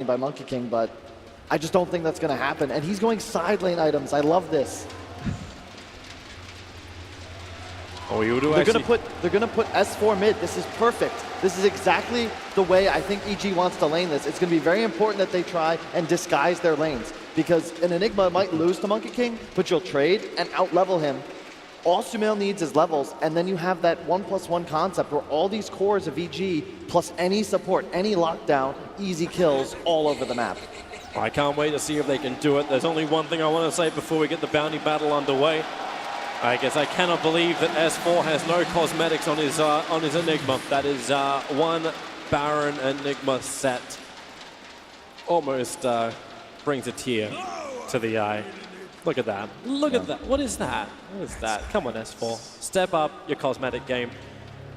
by Monkey King, but I just don't think that's going to happen. And he's going side lane items. I love this. Oh, you do they're going to put S4 mid. This is perfect. This is exactly the way I think EG wants to lane this. It's going to be very important that they try and disguise their lanes, because an Enigma might lose to Monkey King, but you'll trade and out-level him. All Sumail needs is levels, and then you have that 1+1 concept where all these cores of EG plus any support, any lockdown, easy kills all over the map. I can't wait to see if they can do it. There's only one thing I want to say before we get the bounty battle underway. I guess I cannot believe that S4 has no cosmetics on his Enigma. That is one Baron Enigma set. Almost brings a tear to the eye. Look at that. Look at that. What is that? What is that? Come on, S4. Step up your cosmetic game.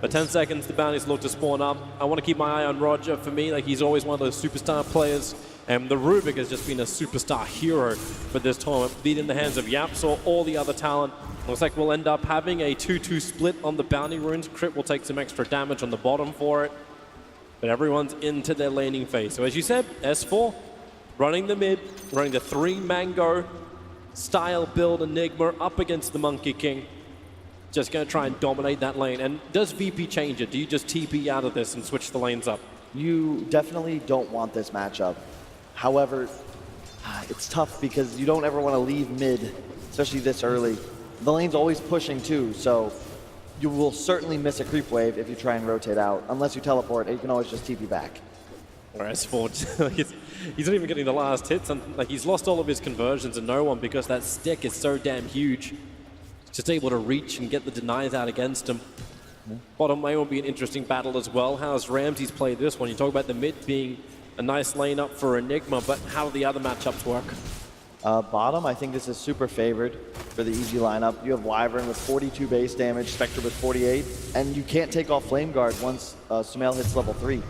For 10 seconds, the bounties look to spawn up. I want to keep my eye on Roger. For me, like, he's always one of those superstar players. And the Rubik has just been a superstar hero for this tournament. Beat in the hands of Yaps or all the other talent. Looks like we'll end up having a 2-2 split on the bounty runes. Crit will take some extra damage on the bottom for it. But everyone's into their laning phase. So as you said, S4 running the mid, running the 3 Mango style build Enigma up against the Monkey King. Just going to try and dominate that lane. And does VP change it? Do you just TP out of this and switch the lanes up? You definitely don't want this matchup. However, it's tough because you don't ever want to leave mid, especially this early. The lane's always pushing too, so you will certainly miss a creep wave if you try and rotate out. Unless you teleport, you can always just TP back. Or S4, he's not even getting the last hits, and like, he's lost all of his conversions and no one because that stick is so damn huge. Just able to reach and get the denies out against him. Bottom lane will be an interesting battle as well. How's Ramsey's played this one? You talk about the mid being a nice lane up for Enigma, but how do the other matchups work? Bottom, I think this is super favored for the EG lineup. You have Wyvern with 42 base damage, Spectre with 48, and you can't take off Flame Guard once Sumail hits level 3.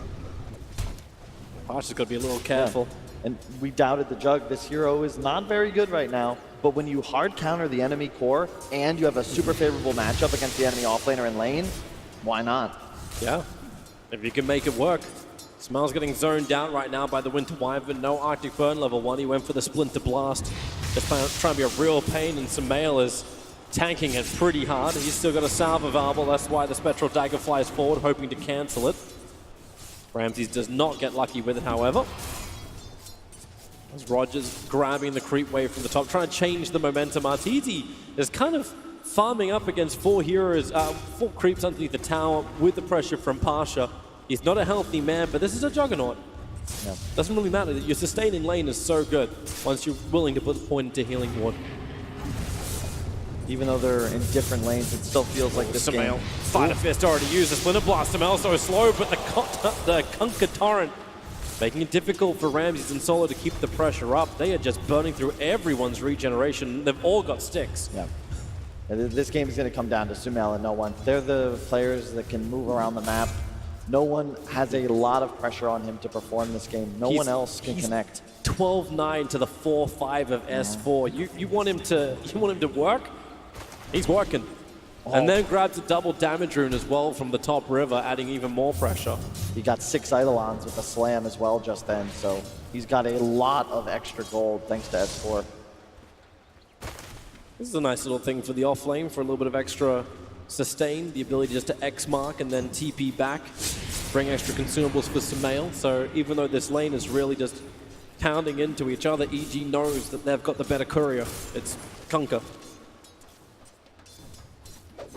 Posh has got to be a little careful. Yeah. And we doubted the Jug. This hero is not very good right now, but when you hard counter the enemy core and you have a super favorable matchup against the enemy offlaner in lane, why not? Yeah, if you can make it work. Sumail's getting zoned out right now by the Winter Wyvern. No Arctic Burn level 1. He went for the Splinter Blast. Just trying to be a real pain, and Sumail is tanking it pretty hard. He's still got a salve available. That's why the Spectral Dagger flies forward, hoping to cancel it. Ramses does not get lucky with it, however. As Rogers grabbing the creep wave from the top, trying to change the momentum. Arteezy is kind of farming up against 4 heroes, 4 creeps underneath the tower with the pressure from Pasha. He's not a healthy man, but this is a Juggernaut. Yeah. Doesn't really matter. Your sustaining lane is so good once you're willing to put the point into Healing Ward. Even though they're in different lanes, it still feels like this Sumail. game. Fighter Fist already used the Splinter Blast. Sumail so slow, but the Kunkka Torrent making it difficult for Ramses and Solo to keep the pressure up. They are just burning through everyone's regeneration. They've all got sticks. Yeah. This game is going to come down to Sumail and no one. They're the players that can move around the map. No one has a lot of pressure on him to perform this game. No one else can connect. 12-9 to the 4-5 of S4. You want him to work? He's working. Oh. And then grabs a double damage rune as well from the top river, adding even more pressure. He got 6 Eidolons with a slam as well just then, so he's got a lot of extra gold thanks to S4. This is a nice little thing for the off lane for a little bit of extra sustain, the ability just to X mark and then TP back, bring extra consumables for Sumail. So even though this lane is really just pounding into each other, EG knows that they've got the better courier. It's Kunkka.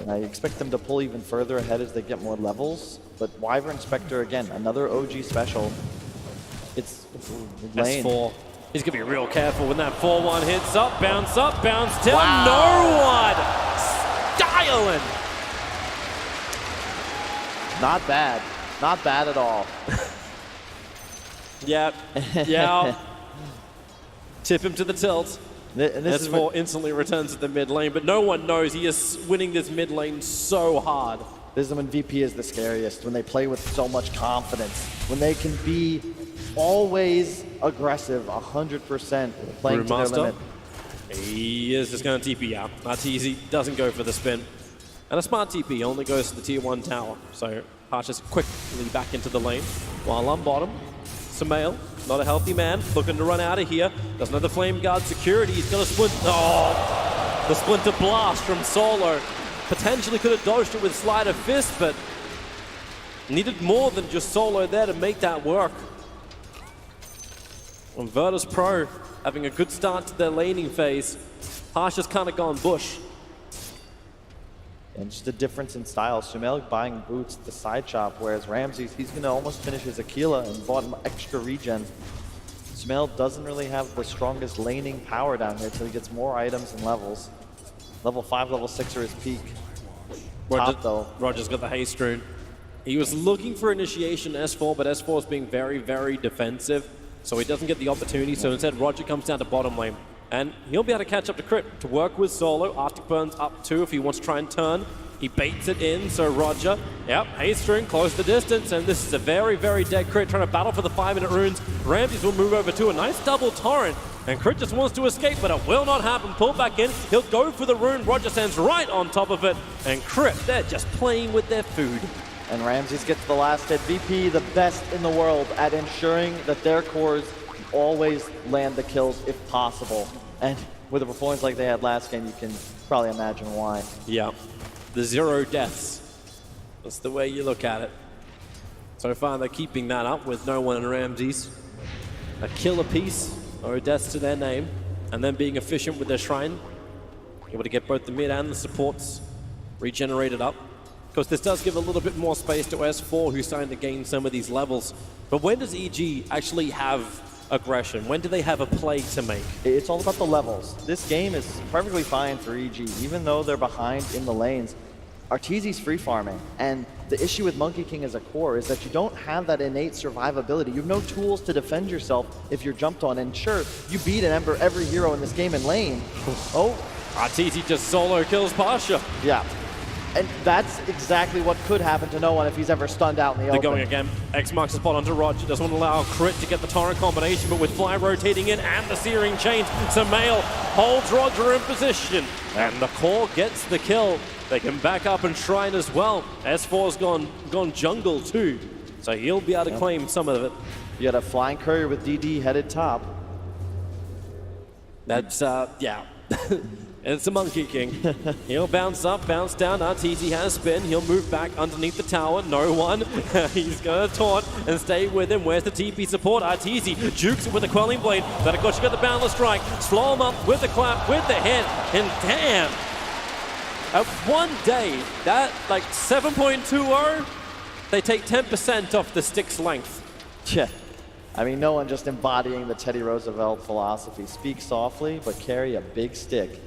I expect them to pull even further ahead as they get more levels, but Wyvern Spectre, again, another OG special. It's lane. S4. He's going to be real careful when that 4-1 hits up, bounce down. Wow. No one! Styling! Not bad. Not bad at all. Yeah. Tip him to the tilt. S4 instantly returns to the mid lane, but no one knows he is winning this mid lane so hard. This is when VP is the scariest, when they play with so much confidence, when they can be always aggressive, 100% playing to their limit. He is just going to TP out. Arteezy doesn't go for the spin. And a smart TP only goes to the tier 1 tower. So Pasha's quickly back into the lane. While on bottom, Sumail, not a healthy man, looking to run out of here. Doesn't have the Flame Guard security. He's got a Splinter. Oh, the Splinter Blast from Solo. Potentially could have dodged it with Sleight of Fist, but needed more than just Solo there to make that work. And Virtus.pro having a good start to their laning phase. Harsh has kind of gone bush. And just a difference in style. Sumail buying boots, the side chop, whereas Ramses, he's going to almost finish his Aquila and bought him extra regen. Sumail doesn't really have the strongest laning power down here until he gets more items and levels. Level 5, level 6 are his peak. Top though. Roger's got the haste rune. He was looking for initiation S4, but S4 is being very, very defensive, so he doesn't get the opportunity. So instead, Roger comes down to bottom lane. And he'll be able to catch up to Crit to work with Solo. Arctic Burn's up 2 if he wants to try and turn. He baits it in, so Roger, yep, haste rune, close the distance, and this is a very, very dead Crit trying to battle for the 5-minute runes. Ramses will move over to a nice double torrent, and Crit just wants to escape, but it will not happen. Pull back in, he'll go for the rune. Roger stands right on top of it, and Crit, they're just playing with their food. And Ramses gets the last hit. VP, the best in the world at ensuring that their cores always land the kills if possible. And with a performance like they had last game, you can probably imagine why. Yeah, the 0 deaths. That's the way you look at it. So far, they're keeping that up with no one in Ramses. A kill apiece, or deaths to their name, and then being efficient with their shrine. Able to get both the mid and the supports regenerated up. Because this does give a little bit more space to S4, who's starting to gain some of these levels. But when does EG actually have aggression? When do they have a play to make? It's all about the levels. This game is perfectly fine for EG, even though they're behind in the lanes. Arteezy's free farming, and the issue with Monkey King as a core is that you don't have that innate survivability. You have no tools to defend yourself if you're jumped on, and sure, you beat an Ember every hero in this game in lane. Oh, Arteezy just solo kills Pasha. Yeah. And that's exactly what could happen to no one if he's ever stunned out in the open. They're going again. X marks the spot onto Roger. Doesn't want to allow Crit to get the torrent combination, but with Fly rotating in and the Searing Chains, Sumail holds Roger in position. And the core gets the kill. They can back up and shrine as well. S4's gone jungle too, so he'll be able to claim some of it. You got a Flying Courier with DD headed top. That's, yeah. It's a Monkey King. He'll bounce up, bounce down. Arteezy has spin. He'll move back underneath the tower. No one. He's going to taunt and stay with him. Where's the TP support? Arteezy jukes it with the Quelling Blade. But of course, you got the Boundless Strike. Slow him up with the clap, with the hit. And damn. At one day, that like 7.20, they take 10% off the stick's length. Yeah. I mean, no one just embodying the Teddy Roosevelt philosophy. Speak softly, but carry a big stick.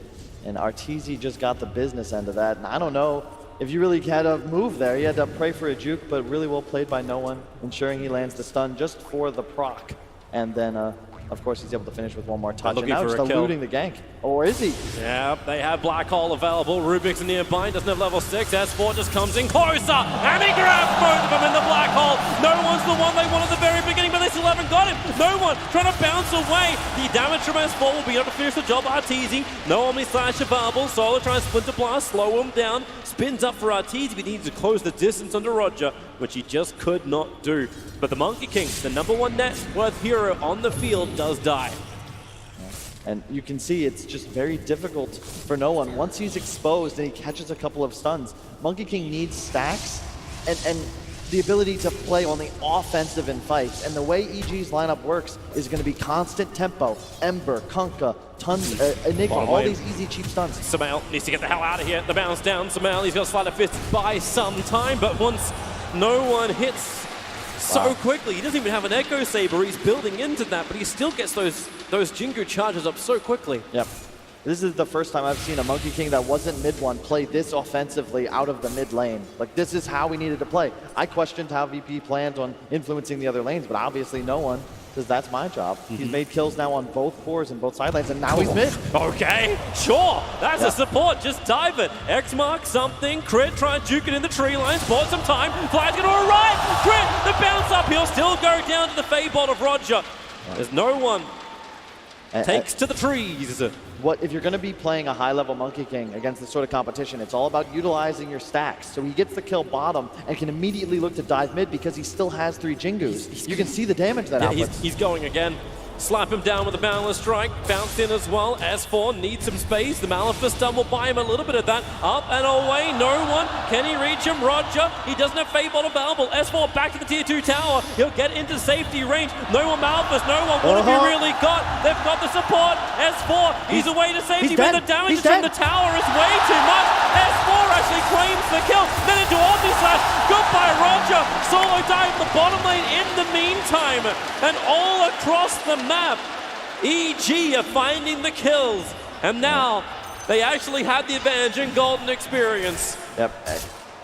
And Arteezy just got the business end of that. And I don't know if you really had a move there. He had to pray for a juke, but really well played by no one, ensuring he lands the stun just for the proc. And then, of course, he's able to finish with one more touch. And now just eluding the gank. Or is he? Yeah, they have Black Hole available. Rubik's nearby, doesn't have level 6. S4 just comes in closer, and he grabs both of them in the Black Hole. No one's the one they wanted at the very beginning, but they still haven't got him. No one trying to bounce away. The damage from S4 will be able to finish the job. Arteezy, no Omni Slash available. Solo tries Splinter Blast, slow him down. Spins up for Arteezy, but he needs to close the distance under Roger, which he just could not do. But the Monkey King, the #1 net worth hero on the field, does die. And you can see it's just very difficult for no one. Once he's exposed and he catches a couple of stuns, Monkey King needs stacks and the ability to play on the offensive in fights. And the way EG's lineup works is going to be constant tempo. Ember, Kunkka, tons, Enigma, all these easy, cheap stuns. Sumail needs to get the hell out of here. The bounce down, Sumail, he's got a Sleight of Fist by some time, but once no one hits so quickly, he doesn't even have an Echo Saber. He's building into that, but he still gets those Jingu charges up so quickly. Yep. This is the first time I've seen a Monkey King that wasn't mid one play this offensively out of the mid lane. Like, this is how we needed to play. I questioned how VP planned on influencing the other lanes, but obviously no one, because that's my job. He's made kills now on both cores and both side lanes, and now he's mid. Okay, sure. That's a support. Just dive it. X marks something. Crit, try and juke it in the tree lines. Bought some time. Fly's going to arrive. Crit, the bounce up. He'll still go down to the Fey bot of Roger. There's no one Takes to the trees. What if you're going to be playing a high-level Monkey King against this sort of competition? It's all about utilizing your stacks. So he gets the kill bottom and can immediately look to dive mid because he still has 3 Jingus. You can see the damage that outputs. He's going again. Slap him down with a boundless strike. Bounce in as well. S4 needs some space. The Maleficent will buy him a little bit of that. Up and away. No one. Can he reach him? Roger. He doesn't have Fate Bottle Balble. S4 back to the tier 2 tower. He'll get into safety range. No one Maleficent. No one. What have you really got? They've got the support. S4. He's away to safety, but the damage from the tower is way too much. S4 actually claims the kill. Then into Ulti-Slash. Goodbye, Roger. Solo dive the bottom lane in the meantime. And all across the map, EG are finding the kills, and now they actually have the advantage in golden experience. Yep,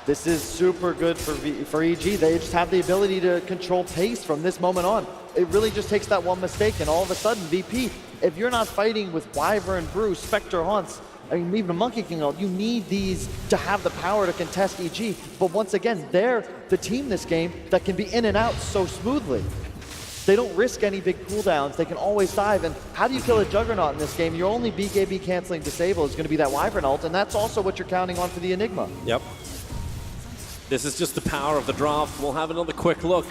this is super good for EG. They just have the ability to control pace from this moment on. It really just takes that one mistake, and all of a sudden, VP, if you're not fighting with Wyvern, Brew, Spectre, Haunts, I mean, even a Monkey King, you need these to have the power to contest EG. But once again, they're the team this game that can be in and out so smoothly. They don't risk any big cooldowns. They can always dive. And how do you kill a Juggernaut in this game? Your only BKB canceling disable is going to be that Wyvern ult, and that's also what you're counting on for the Enigma. Yep. This is just the power of the draft. We'll have another quick look.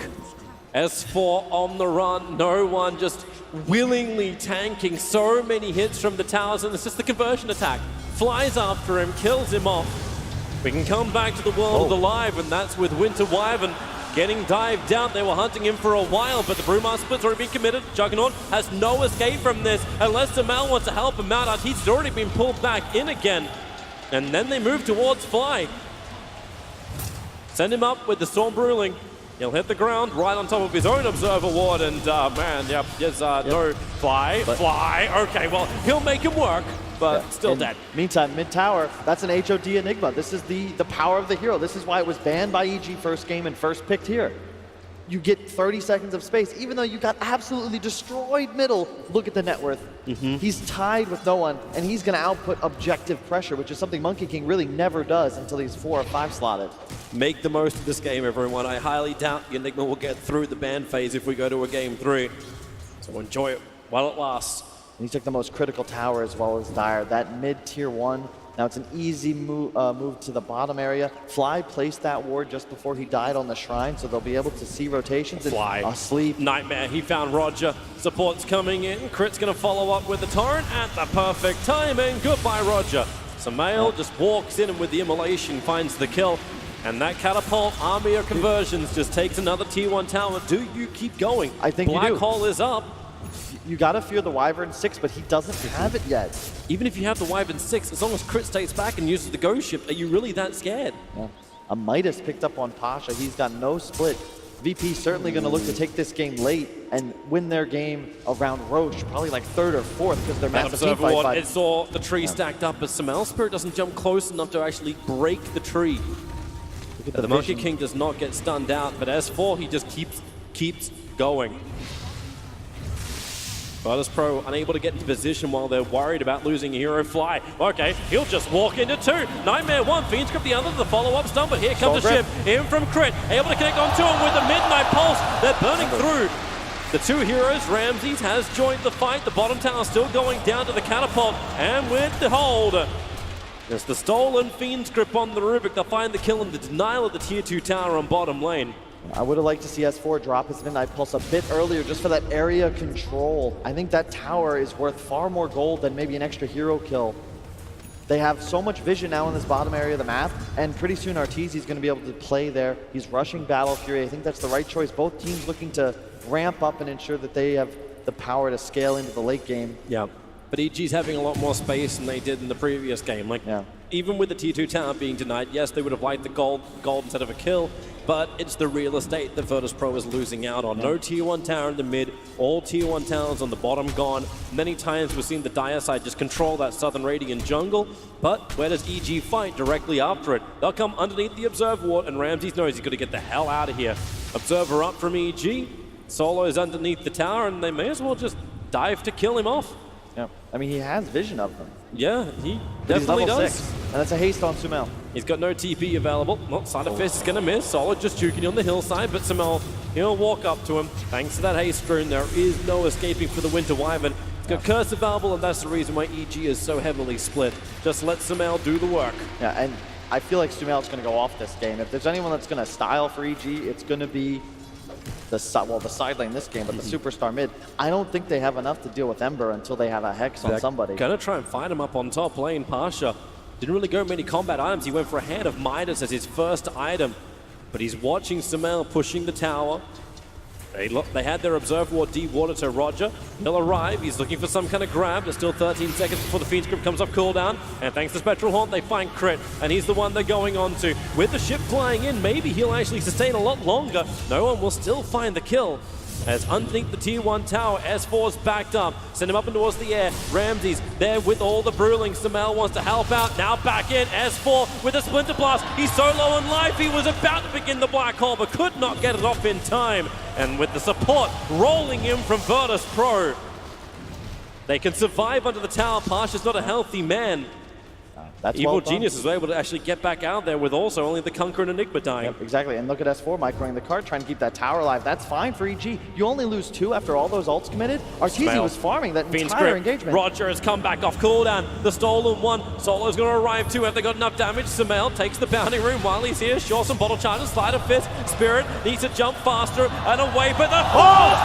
S4 on the run. No one just willingly tanking so many hits from the towers, and it's just the conversion attack. Flies after him, kills him off. We can come back to the world of the live, and that's with Winter Wyvern getting dived out. They were hunting him for a while, but the Brewmaster split's already been committed. Juggernaut has no escape from this unless the Mal wants to help him out. Artita's already been pulled back in again. And then they move towards Fly. Send him up with the Storm Brewling. He'll hit the ground right on top of his own Observer Ward, and man, no Fly. Okay, well, he'll make him work, but still dead. Meantime, mid-tower, that's an HOD Enigma. This is the power of the hero. This is why it was banned by EG first game and first picked here. You get 30 seconds of space, even though you got absolutely destroyed middle. Look at the net worth. He's tied with no one, and he's going to output objective pressure, which is something Monkey King really never does until he's 4 or 5 slotted. Make the most of this game, everyone. I highly doubt the Enigma will get through the ban phase if we go to a game 3. So enjoy it while it lasts. And he took the most critical tower as well as Dire. That mid-tier 1, now it's an easy move to the bottom area. Fly placed that ward just before he died on the shrine, so they'll be able to see rotations. Fly. Asleep. Nightmare, he found Roger. Support's coming in. Crit's going to follow up with the torrent at the perfect time, and goodbye, Roger. Samael just walks in and with the immolation finds the kill. And that catapult army of conversions just takes another tier 1 tower. Do you keep going? I think Black you do. Hole is up. You gotta fear the Wyvern 6, but he doesn't have it yet. Even if you have the Wyvern 6, as long as Crit stays back and uses the Ghost Ship, are you really that scared? Yeah. A Midas picked up on Pasha. He's got no split. VP certainly gonna look to take this game late and win their game around Roche, probably like 3rd or 4th because they're massive team fight. It saw the tree stacked up, but Samael Spirit doesn't jump close enough to actually break the tree. The Monkey King does not get stunned out, but S4, he just keeps going. Virtus.pro unable to get into position while they're worried about losing a hero. Fly. Okay, he'll just walk into 2. Nightmare 1, Fiend Script the other, the follow-up stun, but here comes the ship in from Crit. Able to connect onto him with the Midnight Pulse. They're burning through. The 2 heroes, Ramses has joined the fight. The bottom tower still going down to the catapult, and with the hold. There's the stolen Fiend Script on the Rubik. They'll find the kill and the denial of the tier 2 tower on bottom lane. I would have liked to see S4 drop his Midnight Pulse a bit earlier just for that area control. I think that tower is worth far more gold than maybe an extra hero kill. They have so much vision now in this bottom area of the map, and pretty soon Arteezy's going to be able to play there. He's rushing Battle Fury. I think that's the right choice. Both teams looking to ramp up and ensure that they have the power to scale into the late game. Yeah, but EG's having a lot more space than they did in the previous game. Like, even with the tier 2 tower being denied, yes, they would have liked the gold instead of a kill, but it's the real estate that Virtus.pro is losing out on. No tier 1 tower in the mid, all tier 1 towers on the bottom gone. Many times we've seen the Dire side just control that Southern Radiant jungle, but where does EG fight? Directly after it. They'll come underneath the Observer Ward, and Ramses knows he's got to get the hell out of here. Observer up from EG, Solo's underneath the tower, and they may as well just dive to kill him off. Yeah, I mean, he has vision of them. Yeah, he definitely does. 6, and that's a haste on Sumail. He's got no TP available. Well, Side of Fist is going to miss. Solid just juking on the hillside, but Sumail, he'll walk up to him. Thanks to that haste rune, there is no escaping for the Winter Wyvern. It's got Curse available, and that's the reason why EG is so heavily split. Just let Sumail do the work. Yeah, and I feel like Sumail's going to go off this game. If there's anyone that's going to style for EG, it's going to be the side lane this game, but the superstar mid. I don't think they have enough to deal with Ember until they have a Hex on somebody. Gonna try and fight him up on top lane. Pasha didn't really go many combat items. He went for a hand of Midas as his first item, but he's watching Sumail pushing the tower. They had their Observer Ward de-water to Roger. He'll arrive. He's looking for some kind of grab. There's still 13 seconds before the Fiend Script comes off cooldown. And thanks to Spectral Haunt, they find Crit. And he's the one they're going on to. With the ship flying in, maybe he'll actually sustain a lot longer. No one will still find the kill. As underneath the tier 1 tower, S4's backed up. Send him up and towards the air. Ramsey's there with all the Brewling. Sumail wants to help out. Now back in. S4 with a Splinter Blast. He's so low on life. He was about to begin the black hole, but could not get it off in time. And with the support rolling in from Virtus.pro, they can survive under the tower. Pasha's not a healthy man. That's Evil well done. Genius is able to actually get back out there with also only the Conqueror and Enigma dying. Yep, exactly, and look at S4 microing the card, trying to keep that tower alive. That's fine for EG. You only lose 2 after all those ults committed. Arteezy was farming that entire engagement. Roger has come back off cooldown. The stolen one. Solo's going to arrive too. Have they got enough damage? Sumail takes the bounty room while he's here. Sure, some bottle charges. Slide of fist. Spirit needs to jump faster and away, but the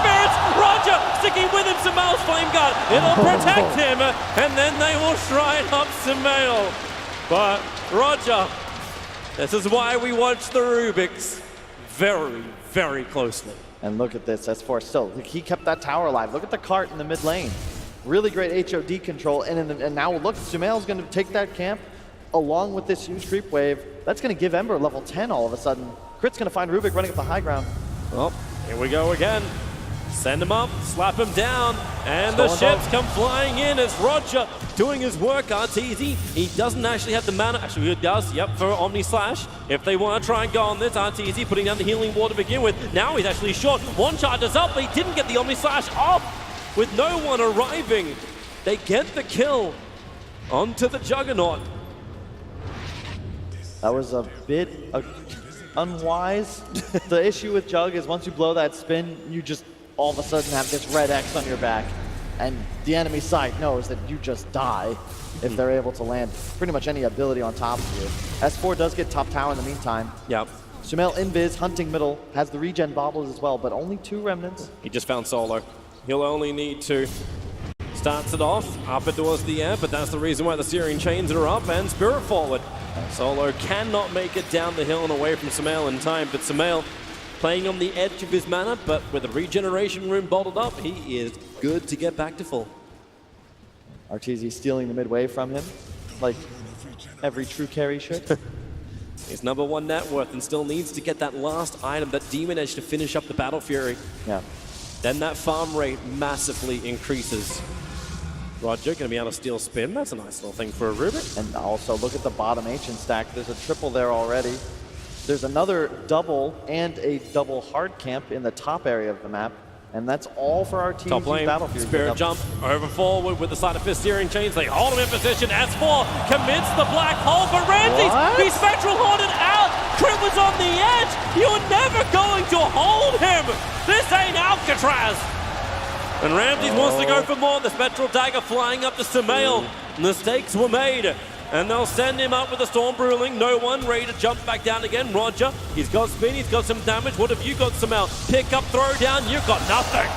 Spirits! Roger sticking with him. Sumail's Flame Guard. It'll protect him, and then they will shrine up Sumail. But Roger, this is why we watch the Rubiks very, very closely. And look at this, S4 still, he kept that tower alive. Look at the cart in the mid lane. Really great HOD control, and now look, Sumail's going to take that camp along with this huge creep wave. That's going to give Ember level 10 all of a sudden. Crit's going to find Rubik running up the high ground. Well, here we go again. Send him up, slap him down, and the ships come flying in as Roger doing his work. Arteezy, he doesn't actually have the mana. Actually, he does, yep, for Omni Slash. If they want to try and go on this, Arteezy putting down the healing ward to begin with. Now he's actually short. One charge is up, but he didn't get the Omni Slash off. With no one arriving, they get the kill onto the Juggernaut. That was a bit unwise. The issue with Jug is once you blow that spin, you just all of a sudden have this red X on your back, and the enemy side knows that you just die if they're able to land pretty much any ability on top of you. S4 does get top tower in the meantime. Yep. Sumail invis, hunting middle, has the regen baubles as well, but only 2 remnants. He just found Solo. He'll only need 2. Starts it off, up and towards the air, but that's the reason why the Searing Chains are up, and Spirit forward. Solo cannot make it down the hill and away from Sumail in time, but Sumail playing on the edge of his mana, but with the regeneration room bottled up, he is good to get back to full. Arteezy stealing the mid wave from him, like every true carry should. He's #1 net worth and still needs to get that last item, that Demon Edge, to finish up the Battle Fury. Yeah. Then that farm rate massively increases. Roger going to be able to steal spin. That's a nice little thing for a Rubik. And also look at the bottom ancient stack. There's a triple there already. There's another double and a double hard camp in the top area of the map. And that's all for our team's Battlefield. Spirit jump over forward with the side of fist Searing Chains. They hold him in position. S4 commits the black hole for Ramsey. He's Spectral Haunted out. Crit was on the edge. You're never going to hold him. This ain't Alcatraz. And Ramsey wants to go for more. The Spectral Dagger flying up to Sumail. Mistakes were made. And they'll send him up with the Storm Brewling. No one ready to jump back down again. Roger, he's got spin, he's got some damage. What have you got, Sumail? Pick up, throw down, you've got nothing.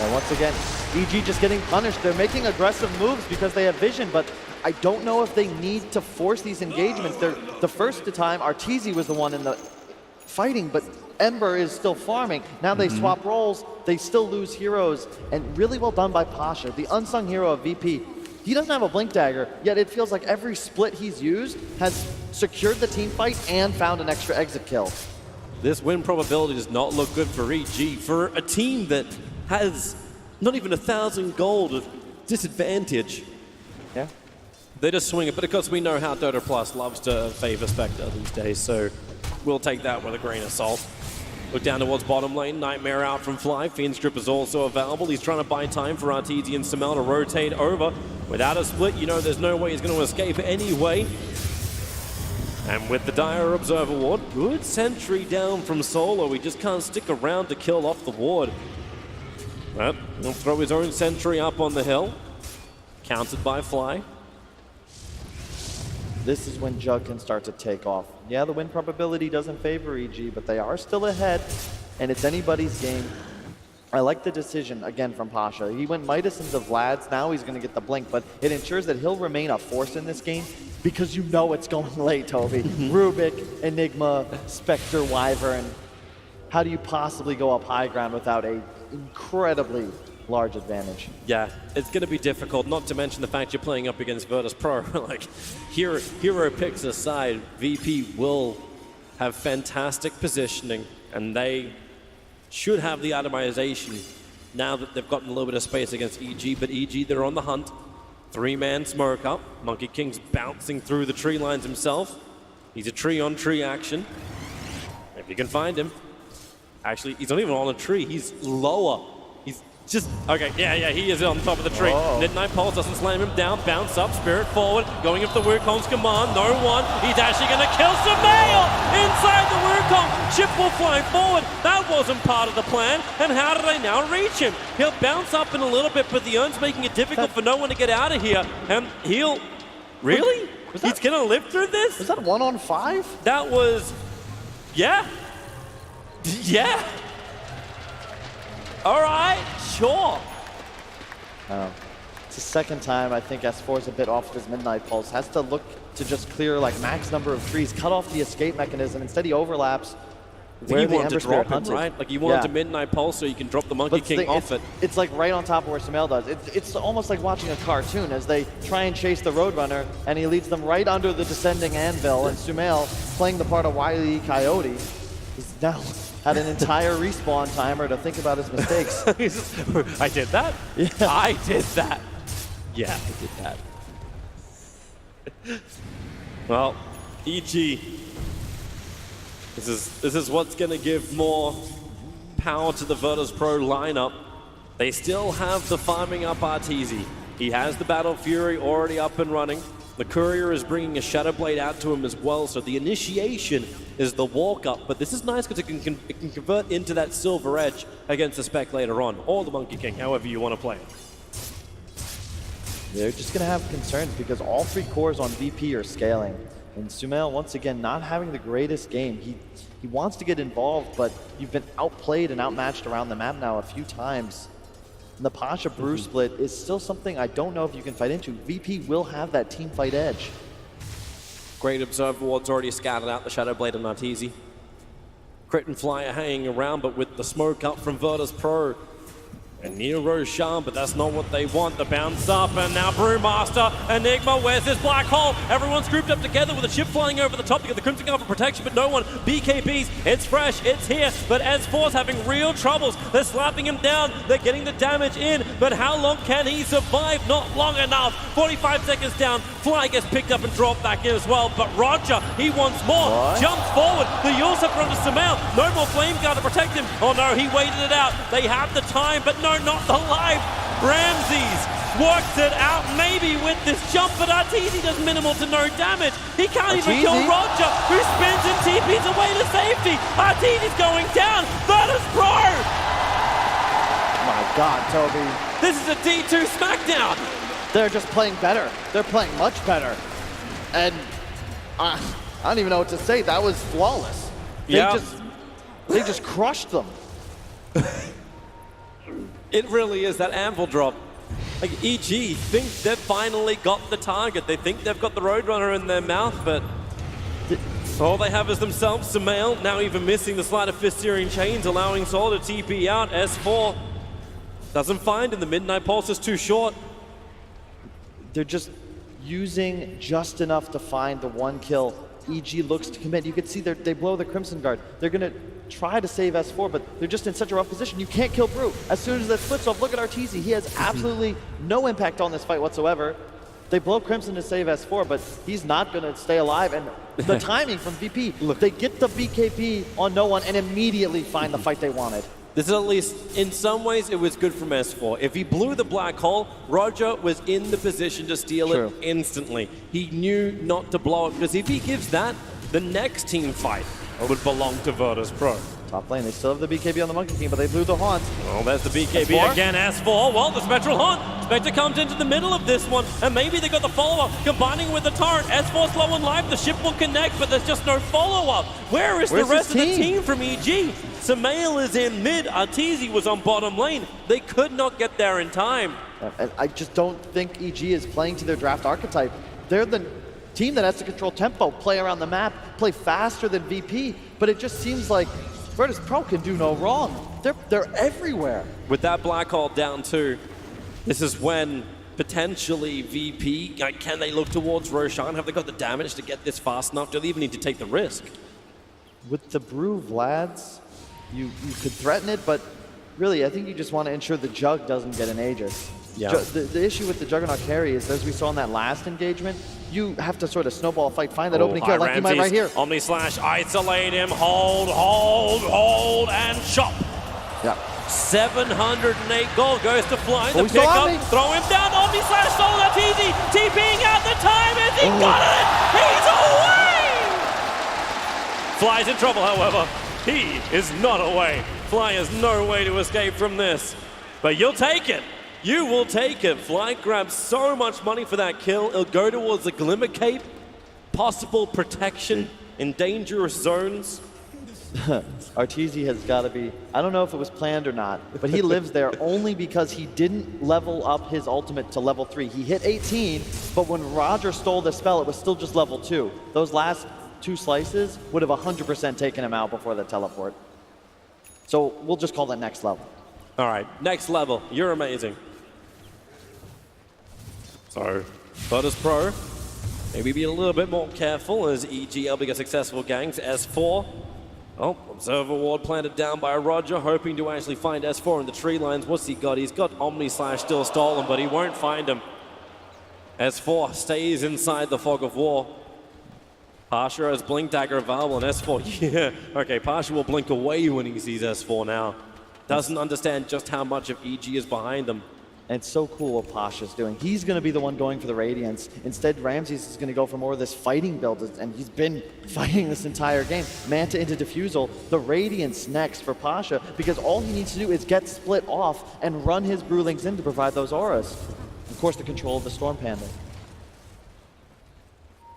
And once again, EG just getting punished. They're making aggressive moves because they have vision, but I don't know if they need to force these engagements. The first time, Arteezy was the one in the fighting, but Ember is still farming. Now they swap roles, they still lose heroes, and really well done by Pasha, the unsung hero of VP. He doesn't have a Blink Dagger, yet it feels like every split he's used has secured the team fight and found an extra exit kill. This win probability does not look good for EG. For a team that has not even 1,000 gold of disadvantage. Yeah. They just swing it, but of course we know how Dota Plus loves to favor Spectre these days, so we'll take that with a grain of salt. Look down towards bottom lane, Nightmare out from Fly. Fiend Strip is also available. He's trying to buy time for Arteezy and Sumail to rotate over. Without a split, you know there's no way he's going to escape anyway. And with the Dire Observer Ward, good sentry down from Solo. He just can't stick around to kill off the ward. Well, he'll throw his own sentry up on the hill. Countered by Fly. This is when Jug can start to take off. Yeah, the win probability doesn't favor EG, but they are still ahead, and it's anybody's game. I like the decision, again, from Pasha. He went Midas into Vlad's, now he's going to get the blink, but it ensures that he'll remain a force in this game because you know it's going late, Toby. Rubik, Enigma, Spectre, Wyvern. How do you possibly go up high ground without a incredibly large advantage? Yeah, it's going to be difficult, not to mention the fact you're playing up against Virtus.pro. Like, Hero picks aside, VP will have fantastic positioning, and they should have the atomization now that they've gotten a little bit of space against EG, but EG, they're on the hunt. 3-man smoke up. Monkey King's bouncing through the tree lines himself. He's a tree-on-tree action. If you can find him. Actually, he's not even on a tree, he's lower. He's just, okay, yeah, he is on top of the tree. Whoa. Midnight Pulse doesn't slam him down, bounce up, Spirit forward, going up the Wukong's command, no one. He's actually gonna kill Sumail inside the Wukong. Ship will fly forward. That wasn't part of the plan, and how do they now reach him? He'll bounce up in a little bit, but the Urn's making it difficult for no one to get out of here, and he'll, really? He's gonna live through this? Was that 1-on-5? That was, yeah. Yeah. All right, sure. It's the second time I think S4 is a bit off of his Midnight Pulse. Has to look to just clear like max number of trees, cut off the escape mechanism. Instead he overlaps where the Ember Spirit hunted. Right? Like you wanted to Midnight Pulse so you can drop the Monkey King off it. It's like right on top of where Sumail does. It's almost like watching a cartoon as they try and chase the Roadrunner, and he leads them right under the descending anvil, and Sumail, playing the part of Wile E. Coyote, is now had an entire respawn timer to think about his mistakes. I did that? Yeah. I did that. Yeah, I did that. Well, EG. This is what's going to give more power to the Virtus.pro lineup. They still have the farming up Arteezy. He has the Battle Fury already up and running. The Courier is bringing a Shadow Blade out to him as well, so the initiation is the walk up, but this is nice because it can convert into that Silver Edge against the Spec later on, or the Monkey King, however you want to play it. They're just going to have concerns because all 3 cores on VP are scaling. And Sumail, once again, not having the greatest game. He wants to get involved, but you've been outplayed and outmatched around the map now a few times. And the Pasha Brew split is still something I don't know if you can fight into. VP will have that team fight edge. Great Observer Ward's already scouted out the Shadow Blade and Arteezy. Crit and Fly are hanging around, but with the smoke up from Virtus.pro and Nero Sham, but that's not what they want. The bounce up, and now Brewmaster, Enigma, where's this black hole? Everyone's grouped up together with a ship flying over the top to get the Crimson Guard for protection, but no one. BKBs, it's fresh, it's here, but S4's having real troubles. They're slapping him down, they're getting the damage in, but how long can he survive? Not long enough. 45 seconds down, Fly gets picked up and dropped back in as well, but Roger, he wants more. What? Jumps forward, the Yules have run to Sumail, no more Flame Guard to protect him. Oh no, he waited it out. They have the time, but no, not the life. Ramses works it out, maybe with this jump, but Arteezy does minimal to no damage. He can't even kill Roger, who spins and TPs away to safety. Arteezy's going down. Virtus.pro! My God, Toby. This is a D2 smackdown. They're just playing better. They're playing much better. And I don't even know what to say. That was flawless. They just crushed them. It really is that anvil drop. Like EG think they've finally got the target. They think they've got the Roadrunner in their mouth, but all they have is themselves. Sumail now even missing the Sleight of Fist Searing Chains, allowing Sol to TP out. S4 doesn't find him. The Midnight Pulse is too short. They're just using just enough to find the 1 kill. EG looks to commit. You can see they blow the Crimson Guard. They're going to try to save S4, but they're just in such a rough position. You can't kill Brew. As soon as that splits off, look at Arteezy. He has absolutely no impact on this fight whatsoever. They blow Crimson to save S4, but he's not going to stay alive. And the timing from VP, they get the BKP on no one and immediately find the fight they wanted. This is at least, in some ways, it was good from S4. If he blew the black hole, Roger was in the position to steal it instantly. He knew not to blow it, because if he gives that, the next team fight would belong to Virtus.pro. Top lane, they still have the BKB on the Monkey King, but they blew the Haunt. Oh, there's the BKB S4? again, S4. Well, the Spectral Haunt. Spectre comes into the middle of this one, and maybe they got the follow-up, combining with the Torrent. S4 slow and live, the ship will connect, but there's just no follow-up. Where's the rest of the team from EG? Samael is in mid, Arteezy was on bottom lane. They could not get there in time. And I just don't think EG is playing to their draft archetype. They're the team that has to control tempo, play around the map, play faster than VP, but it just seems like Virtus.pro can do no wrong. They're everywhere. With that black hole down too, this is when potentially VP, can they look towards Roshan? Have they got the damage to get this fast enough? Do they even need to take the risk? With the brew, Vlads, you could threaten it, but really, I think you just want to ensure the Jug doesn't get an Aegis. Yeah. The issue with the Juggernaut carry is, as we saw in that last engagement, you have to sort of snowball fight, find that opening kill, like you might right here. Omni Slash, isolate him, hold, and chop. Yeah. 708 gold goes to Fly, the we pick saw up, Omni. throw him down, Omni Slash, stole that easy, TPing out the time as he got it, he's away! Fly's in trouble, however. He is not away. Fly has no way to escape from this, but you'll take it. You will take it. Fly grabs so much money for that kill. It'll go towards the Glimmer Cape, possible protection in dangerous zones. Arteezy has got to be, I don't know if it was planned or not, but he lives there only because he didn't level up his ultimate to level 3. He hit 18, but when Roger stole the spell, it was still just level 2. Those last 2 slices would have 100% taken him out before the teleport. So we'll just call that next level. All right, next level. You're amazing. So, Virtus.pro, maybe be a little bit more careful as EG helping a successful gangs. S4. Oh, Observer Ward planted down by Roger, hoping to actually find S4 in the tree lines. What's he got? He's got Omni Slash still stolen, but he won't find him. S4 stays inside the fog of war. Pasha has Blink Dagger available, and S4, yeah. Okay, Pasha will blink away when he sees S4 now. Doesn't understand just how much of EG is behind them. And it's so cool what Pasha's doing. He's going to be the one going for the Radiance. Instead, Ramses is going to go for more of this fighting build, and he's been fighting this entire game. Manta into Diffusal, the Radiance next for Pasha, because all he needs to do is get split off and run his Brewlings in to provide those auras. Of course, the control of the Storm Panda.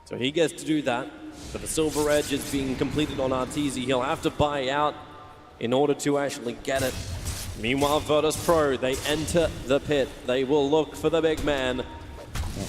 So he gets to do that, but the Silver Edge is being completed on Arteezy. He'll have to buy out in order to actually get it. Meanwhile, Virtus.pro, they enter the pit. They will look for the big man.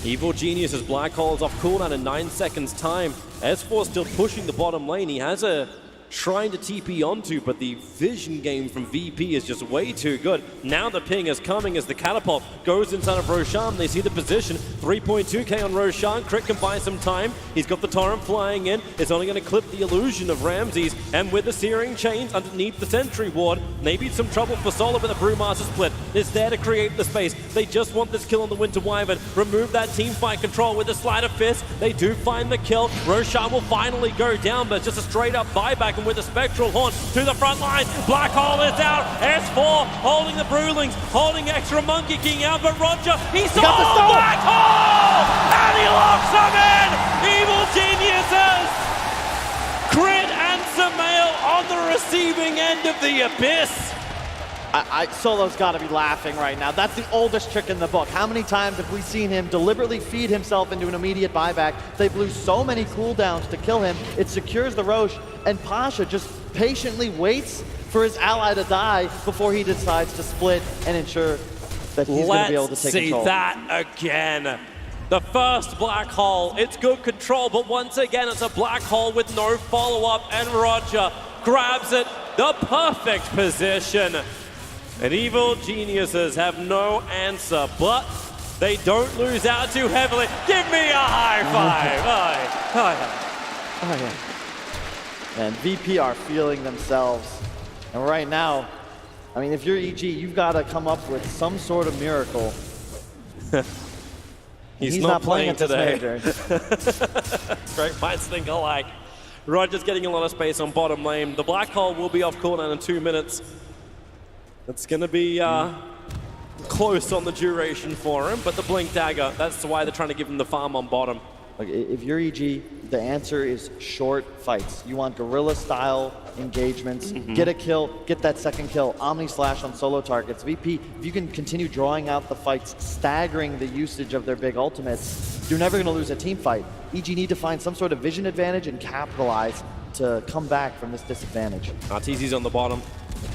Evil Genius's Black Hole's off cooldown in 9 seconds time. S4 still pushing the bottom lane. He has a shrine to TP onto, but the vision game from VP is just way too good. Now the ping is coming as the catapult goes inside of Roshan. They see the position. 3.2k on Roshan. Crit can buy some time. He's got the torrent flying in. It's only going to clip the illusion of Ramses. And with the Searing Chains underneath the Sentry Ward, maybe some trouble for Solo, but the Brewmaster split is there to create the space. They just want this kill on the Winter Wyvern. Remove that team fight control with the Sleight of Fist. They do find the kill. Roshan will finally go down, but it's just a straight up buyback. And with the Spectral Haunt to the front line, Black Hole is out. S4 holding the Brewlings, holding extra Monkey King out, but Roger, he saw Black Hole! And he locks them in! Evil Geniuses! Crit and Samael on the receiving end of the abyss. Solo's got to be laughing right now. That's the oldest trick in the book. How many times have we seen him deliberately feed himself into an immediate buyback? They blew so many cooldowns to kill him. It secures the Roche, and Pasha just patiently waits for his ally to die before he decides to split and ensure that he's going to be able to take control. Let's see that again. The first Black Hole, it's good control, but once again, it's a Black Hole with no follow-up, and Roger grabs it, the perfect position. And Evil Geniuses have no answer, but they don't lose out too heavily. Give me a high five. Oh, yeah. And VP are feeling themselves. And right now, I mean, if you're EG, you've got to come up with some sort of miracle. He's not playing today. Great minds think alike. Roger's getting a lot of space on bottom lane. The Black Hole will be off cooldown in 2 minutes. It's going to be close on the duration for him, but the Blink Dagger, that's why they're trying to give him the farm on bottom. Like, if you're EG, the answer is short fights. You want guerrilla-style engagements, get a kill, get that second kill, Omni Slash on solo targets. VP, if you can continue drawing out the fights, staggering the usage of their big ultimates, you're never going to lose a team fight. EG need to find some sort of vision advantage and capitalize to come back from this disadvantage. Arteezy's on the bottom.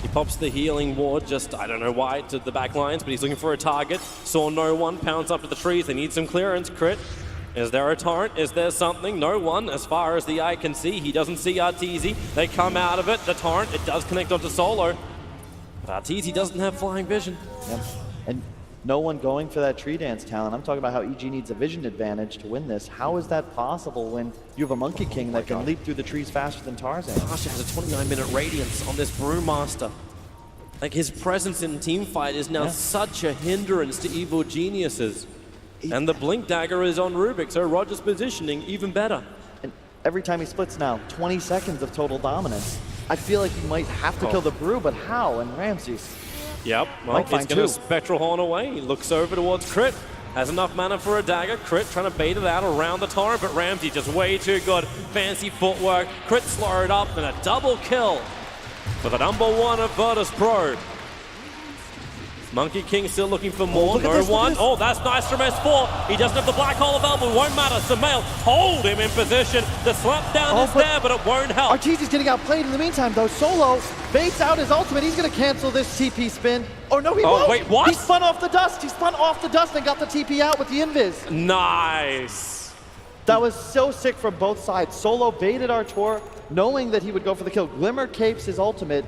He pops the healing ward, just, I don't know why, to the back lines, but he's looking for a target. Saw no one, pounds up to the trees. They need some clearance. Crit. Is there a torrent? Is there something? No one, as far as the eye can see. He doesn't see Arteezy. They come out of it. The torrent, it does connect onto Solo. But Arteezy doesn't have flying vision. Yep. And no one going for that tree dance talent. I'm talking about how EG needs a vision advantage to win this. How is that possible when you have a Monkey King that can leap through the trees faster than Tarzan? Tasha has a 29-minute radiance on this Brewmaster. Like, his presence in teamfight is now such a hindrance to evil geniuses. And the Blink Dagger is on Rubik, so Roger's positioning even better. And every time he splits now, 20 seconds of total dominance. I feel like he might have to kill the Brew, but how? And Ramses. Yep, well, he's going to Spectral Horn away. He looks over towards Crit. Has enough mana for a dagger. Crit trying to bait it out around the torrent, but Ramsey just way too good. Fancy footwork. Crit slowed up and a double kill for the #1 of Virtus.pro. Monkey King still looking for more. No one. Oh, that's nice from S4. He doesn't have the black hole available. Won't matter. Samael hold him in position. The slap down is there, but it won't help. Arteezy's getting outplayed in the meantime, though. Solo baits out his ultimate. He's going to cancel this TP spin. Oh, no, he won't. Wait, what? He spun off the dust. He spun off the dust and got the TP out with the invis. Nice. That was so sick from both sides. Solo baited Artur, knowing that he would go for the kill. Glimmer capes his ultimate,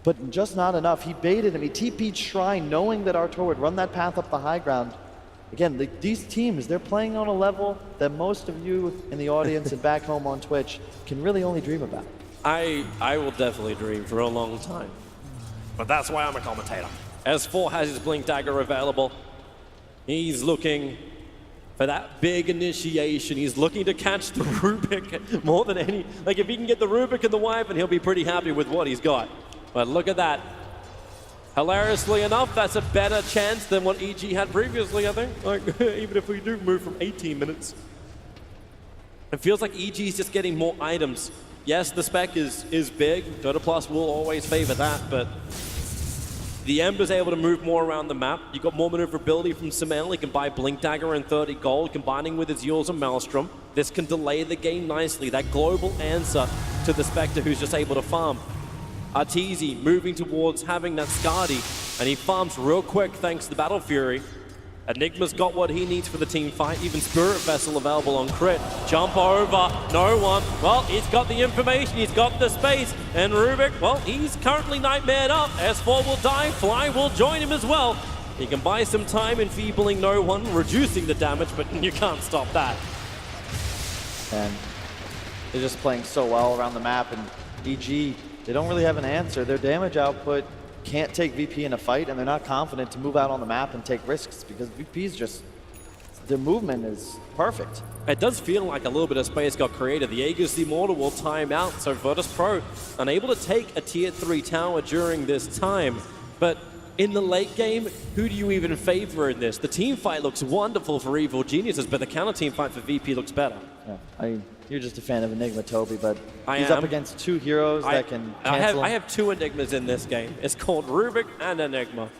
but just not enough. He baited him. He TP'd Shrine, knowing that Artur would run that path up the high ground. Again, these teams, they're playing on a level that most of you in the audience and back home on Twitch can really only dream about. I will definitely dream for a long time. But that's why I'm a commentator. S4 has his Blink Dagger available. He's looking for that big initiation. He's looking to catch the Rubik more than any. Like, if he can get the Rubik and the Wyvern, he'll be pretty happy with what he's got. But look at that. Hilariously enough, that's a better chance than what EG had previously, I think. Like, even if we do move from 18 minutes. It feels like EG's just getting more items. Yes, the spec is big. Dota Plus will always favor that, but the Ember's able to move more around the map. You got more maneuverability from Samael. He can buy Blink Dagger and 30 gold, combining with his Yules and Maelstrom. This can delay the game nicely. That global answer to the Spectre who's just able to farm. Arteezy moving towards having that Skadi, and he farms real quick thanks to the Battle Fury. Enigma's got what he needs for the team fight. Even Spirit Vessel available on Crit. Jump over, no one. Well, he's got the information, he's got the space. And Rubik, well, he's currently nightmared up. S4 will die, Fly will join him as well. He can buy some time enfeebling no one, reducing the damage, but you can't stop that. And they're just playing so well around the map, and EG, they don't really have an answer. Their damage output can't take VP in a fight, and they're not confident to move out on the map and take risks because VP's just, their movement is perfect. It does feel like a little bit of space got created. The Aegis the Immortal will time out, so Virtus.pro unable to take a tier 3 tower during this time. But in the late game, who do you even favor in this? The team fight looks wonderful for Evil Geniuses, but the counter team fight for VP looks better. Yeah, you're just a fan of Enigma, Toby, but he's am up against two heroes that can cancel. I have two Enigmas in this game. It's called Rubik and Enigma.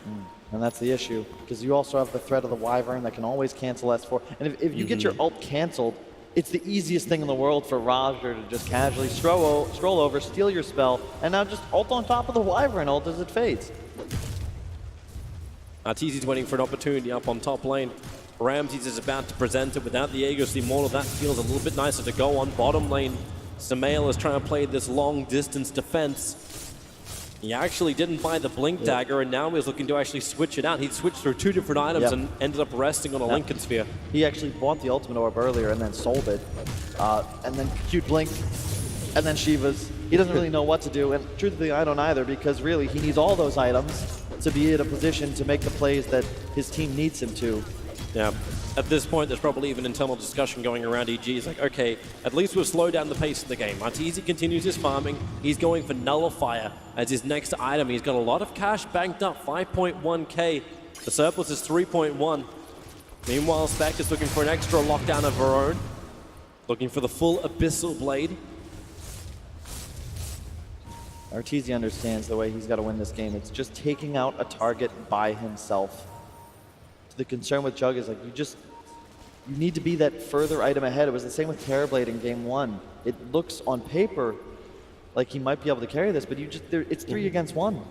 And that's the issue, because you also have the threat of the Wyvern that can always cancel S4. And if you get your ult canceled, it's the easiest thing in the world for Roger to just casually stroll over, steal your spell, and now just ult on top of the Wyvern ult as it fades. Arteezy's waiting for an opportunity up on top lane. Ramses is about to present it without the Aegis the Immortal. That feels a little bit nicer to go on bottom lane. Samael is trying to play this long distance defense. He actually didn't buy the Blink Dagger, and now he's looking to actually switch it out. He switched through two different items and ended up resting on a Lincoln Sphere. He actually bought the Ultimate Orb earlier and then sold it. And then cute Blink, and then Shiva's. He doesn't really know what to do, and truthfully I don't either, because really he needs all those items to be in a position to make the plays that his team needs him to. Yeah, at this point there's probably even internal discussion going around EG. It's like, okay, at least we'll slow down the pace of the game. Arteezy continues his farming. He's going for Nullifier as his next item. He's got a lot of cash banked up, 5.1k. The surplus is 3.1. Meanwhile, Spec is looking for an extra lockdown of her own. Looking for the full Abyssal Blade. Arteezy understands the way he's got to win this game. It's just taking out a target by himself. The concern with Jug is like you need to be that further item ahead. It was the same with Terrorblade in game 1. It looks on paper like he might be able to carry this, but it's 3 against 1.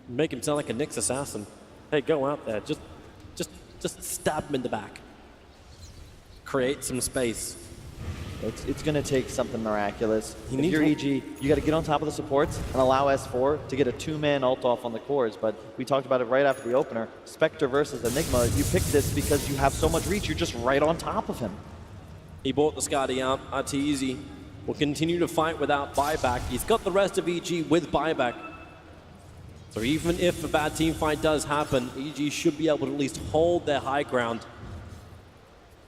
Make him sound like a Nyx assassin. Hey, go out there. Just stab him in the back. Create some space. It's going to take something miraculous. If you're EG, you got to get on top of the supports and allow S4 to get a 2-man ult off on the cores. But we talked about it right after the opener. Spectre versus Enigma, you picked this because you have so much reach. You're just right on top of him. He bought the Scotty out. Arteezy will continue to fight without buyback. He's got the rest of EG with buyback. So even if a bad team fight does happen, EG should be able to at least hold their high ground.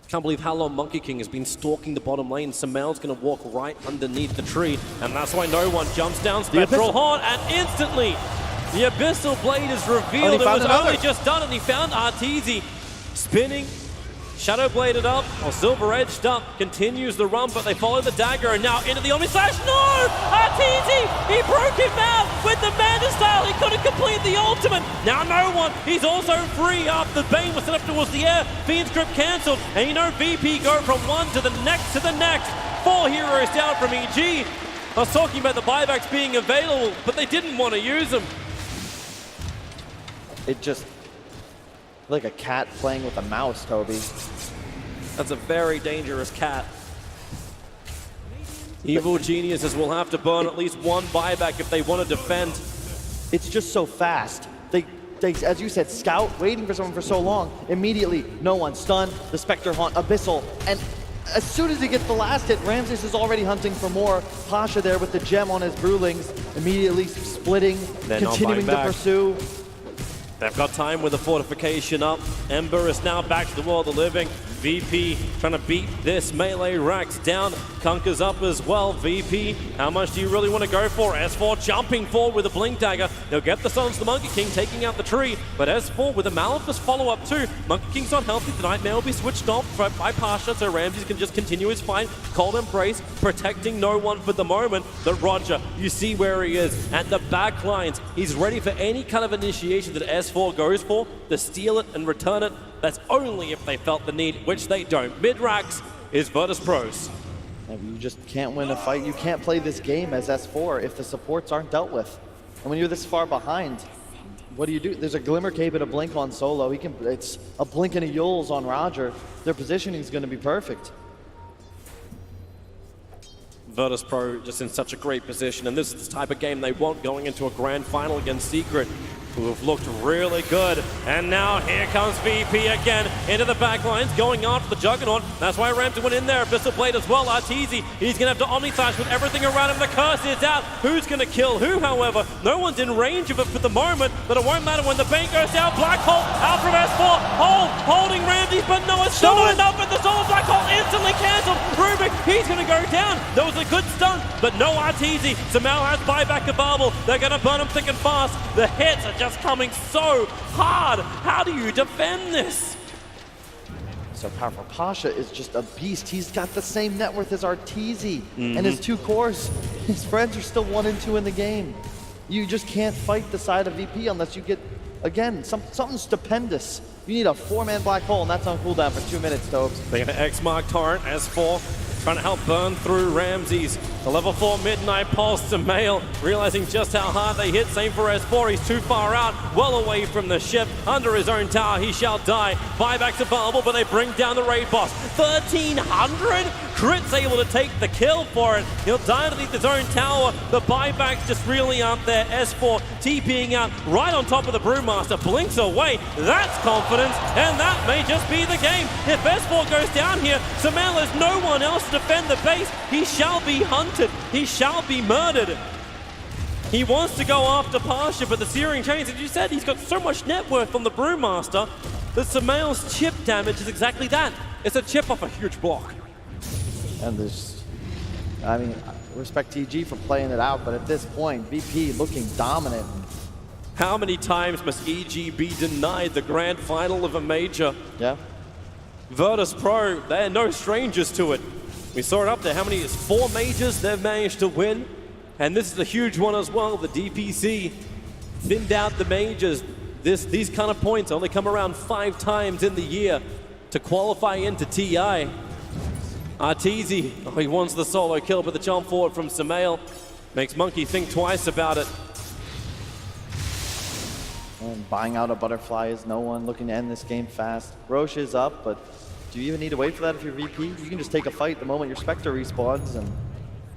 Can't believe how long Monkey King has been stalking the bottom lane. Samael's going to walk right underneath the tree, and that's why no one jumps down. Spectral Horn, and instantly the Abyssal Blade is revealed. It was only just done, and he found Arteezy spinning, Shadow Bladed up, or Silver Edged up, continues the run, but they follow the dagger, and now into the Omni Slash. No! Arteezy! He broke him out with the Manda Style. He couldn't complete the ultimate. Now no one. He's also free after the Bane was set up towards the air. Fiend's Grip cancelled, and you know VP go from one to the next to the next. 4 heroes down from EG. I was talking about the buybacks being available, but they didn't want to use them. It just like a cat playing with a mouse, Toby. That's a very dangerous cat. Evil geniuses will have to burn at least 1 buyback if they want to defend. It's just so fast. They, as you said, scout, waiting for someone for so long. Immediately, no one stunned. The Spectre Haunt, Abyssal, and as soon as he gets the last hit, Ramses is already hunting for more. Pasha there with the gem on his Brewlings, immediately splitting, continuing to pursue. They've got time with the fortification up. Ember is now back to the world of living. VP trying to beat this melee Rax down. Kunka's up as well. VP, how much do you really want to go for? S4 jumping forward with a Blink Dagger. They'll get the Sons to Monkey King, taking out the tree. But S4 with a Maleficent follow-up too. Monkey King's not healthy. The Nightmare will be switched off by Pasha, so Ramses can just continue his fight. Cold Embrace, protecting no one for the moment. But Roger, you see where he is. At the back lines, he's ready for any kind of initiation that S4 goes for, to steal it and return it. That's only if they felt the need, which they don't. Mid-Rax is Virtus.pro's. You just can't win a fight. You can't play this game as S4 if the supports aren't dealt with. And when you're this far behind, what do you do? There's a Glimmer Cape and a Blink on Solo. It's a Blink and a Yules on Roger. Their positioning is going to be perfect. Virtus.pro just in such a great position, and this is the type of game they want going into a grand final against Secret, who have looked really good. And now here comes VP again into the back lines, going after the Juggernaut. That's why Ramsey went in there. Abyssal Blade as well. Arteezy, he's going to have to Omni-Slash with everything around him. The curse is out. Who's going to kill who, however? No one's in range of it for the moment, but it won't matter when the bank goes down. Black Hole out from S4. Holding Ramsey, but no, it's still not enough. And the Soul Black Hole instantly cancelled. Rubik, he's going to go down. That was a good stun, but no Arteezy. Samel has buyback available. They're going to burn him thick and fast. The hits are just coming so hard. How do you defend this? So powerful. Pasha is just a beast. He's got the same net worth as Arteezy and his 2 cores. His friends are still 1 and 2 in the game. You just can't fight the side of VP unless you get, again, something stupendous. You need a 4-man black hole, and that's on cooldown for 2 minutes, Tobes. They're going to X-Mark Torrent, S4. Trying to help burn through Ramses. The level 4 Midnight Pulse to Mail, realizing just how hard they hit. Same for S4, he's too far out, well away from the ship. Under his own tower, he shall die. Buybacks available, but they bring down the raid boss. 1,300? Crit's able to take the kill for it. He'll die underneath his own tower. The buybacks just really aren't there. S4 TPing out right on top of the Brewmaster. Blinks away. That's confidence, and that may just be the game. If S4 goes down here, Samel has no one else to defend the base. He shall be hunted. He shall be murdered. He wants to go after Pasha, but the Searing Chains, as you said, he's got so much net worth on the Brewmaster that Samel's chip damage is exactly that. It's a chip off a huge block. And there's, I mean, respect TG for playing it out, but at this point, VP looking dominant. How many times must EG be denied the grand final of a major? Yeah. Virtus.pro, they're no strangers to it. We saw it up there. How many? It's 4 majors they've managed to win. And this is a huge one as well. The DPC thinned out the majors. These kind of points only come around 5 times in the year to qualify into TI. Arteezy, oh, he wants the solo kill, but the jump forward from Samael makes Monkey think twice about it. And buying out a butterfly is no one, looking to end this game fast. Roche is up, but do you even need to wait for that if you're VP? You can just take a fight the moment your Spectre respawns, and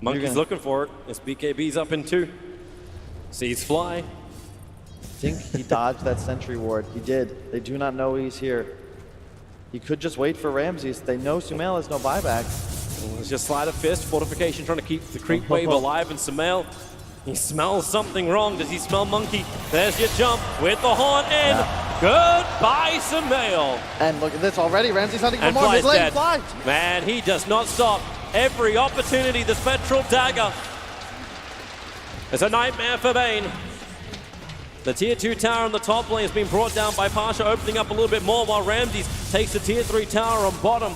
Monkey's looking for it. This BKB's up in 2. Sees fly. I think he dodged that sentry ward. He did. They do not know he's here. He could just wait for Ramses. They know Sumail has no buyback. It's just sleight of fist. Fortification trying to keep the creep wave alive, and Sumail, he smells something wrong. Does he smell Monkey? There's your jump with the horn in. Yeah. Goodbye, Sumail. And look at this already. Ramses hunting for and more. His lane dead. flies. Man, he does not stop. Every opportunity, the Spectral Dagger. It's a nightmare for Bane. The tier 2 tower on the top lane has been brought down by Pasha, opening up a little bit more while Ramses takes the tier 3 tower on bottom.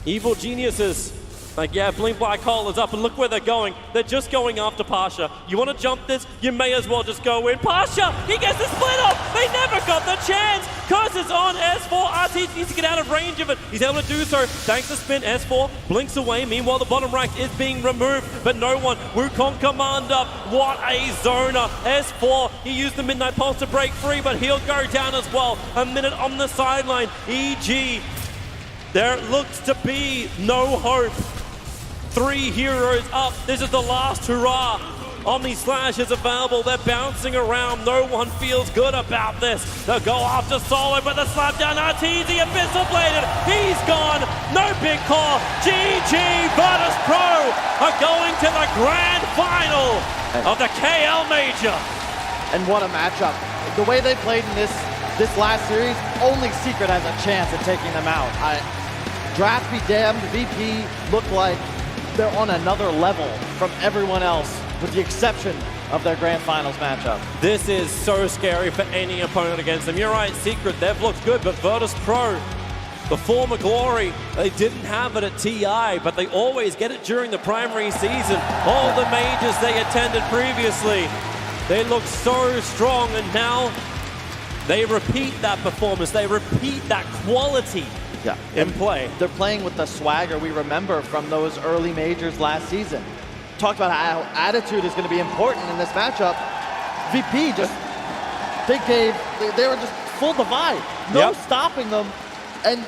Evil geniuses. Like, yeah, Blink Black Hole is up, and look where they're going. They're just going after Pasha. You want to jump this? You may as well just go in. Pasha, he gets the split off. They never got the chance. Curses on S4. RT needs to get out of range of it. He's able to do so thanks to spin. S4 blinks away. Meanwhile, the bottom rank is being removed, but no one. Wukong command up. What a zoner. S4, he used the Midnight Pulse to break free, but he'll go down as well. A minute on the sideline. EG, there looks to be no hope. 3 heroes up. This is the last hurrah. Omni Slash is available. They're bouncing around. No one feels good about this. They'll go after Solo, but the slap down Arteezy, Abyssal Bladed. He's gone. No big call. GG Virtus.pro are going to the grand final of the KL Major. And what a matchup. The way they played in this last series, only Secret has a chance at taking them out. Draft be damned, VP look like they're on another level from everyone else, with the exception of their grand finals matchup. This is so scary for any opponent against them. You're right, Secret, they've looked good, but Virtus.pro, the former glory, they didn't have it at TI, but they always get it during the primary season. All the majors they attended previously, they look so strong, and now they repeat that performance. They repeat that quality. Yeah, in play. They're playing with the swagger we remember from those early majors last season. Talked about how attitude is going to be important in this matchup. VP just, they were just full divide. No stopping them. And